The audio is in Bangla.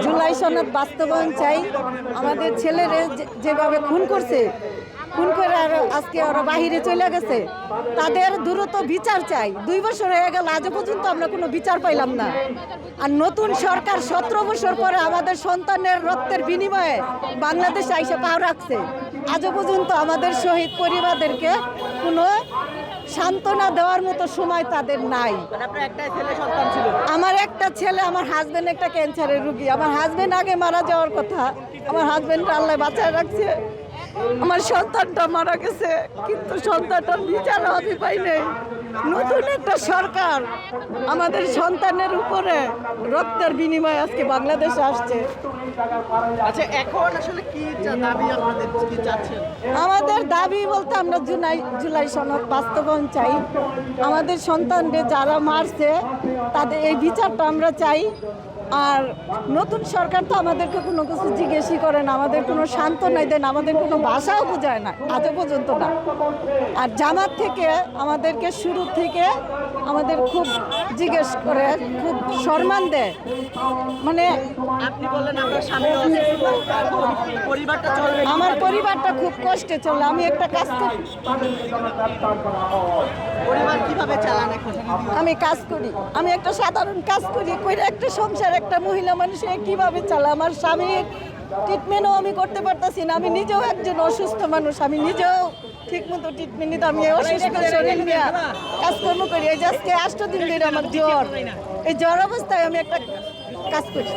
জুলাই সনদ বাস্তবায়ন চাই। আমাদের ছেলেরে যেভাবে খুন করছে, খুন করে আর আজকে ওরা বাহিরে চলে গেছে, তাদের দ্রুত বিচার চাই। 2 বছর হয়ে গেল, আজও পর্যন্ত আমরা কোনো বিচার পাইলাম না। আর নতুন সরকার 17 বছর পরে আমাদের সন্তানের রক্তের বিনিময়ে বাংলাদেশ আইসা পা রাখছে, আজও পর্যন্ত আমাদের শহীদ পরিবারদেরকে কোনো সান্ত্বনা দেওয়ার মতো সময় তাদের নাই। আমার একটা ছেলে, আমার হাজবেন্ড একটা ক্যান্সারের রুগী। আমার হাজবেন্ড আগে মারা যাওয়ার কথা, আমার হাজবেন্ড আল্লাহ বাঁচায় রাখছে। আমার সন্তানটা মারা গেছে, কিন্তু সন্তানটার বিচার আমি পাই নাই। নতুন একটা সরকার আমাদের সন্তানের উপরে রক্তের বিনিময়ে আজকে বাংলাদেশে আসছে। আচ্ছা, এখন আসলে কি দাবি আপনাদের, কি চাচ্ছেন? আমাদের দাবি বলতে আমরা জুলাই সনদ বাস্তবায়ন চাই। আমাদের সন্তানদের যারা মারছে তাদের এই বিচারটা আমরা চাই। আর নতুন সরকার তো আমাদেরকে কোনো কিছু জিজ্ঞেসই করে না, আমাদের কোনো সান্ত্বনাই দেয় না, আমাদের কোনো ভাষাও বোঝায় না আজও পর্যন্ত না। আর জামাত থেকে আমাদেরকে শুরু থেকে আমাদের খুব জিজ্ঞেস করে, খুব সম্মান দেয়। মানে আপনি বললেন আপনার স্বামী পরিবারটা চলবে, আমার পরিবারটা খুব কষ্টে চলে। আমি একটা কাজ করি, পরিবার কিভাবে চালান এখন? আমি কাজ করি, আমি একটা সাধারণ কাজ করি, কইরা একটা সংসার, একটা মহিলা মানুষে কিভাবে চালা। আমার স্বামীর ট্রিটমেন্টও আমি করতে পারতাছি না। আমি নিজেও একজন অসুস্থ মানুষ, আমি নিজেও ঠিক মতো ট্রিটমেন্ট নিতে, আমি অসুস্থ শরীর নিয়ে কাজকর্ম করি। এই যে আজকে 8 দিন ধরে আমার জ্বর, এই জ্বর অবস্থায় আমি একটা কাজ করি।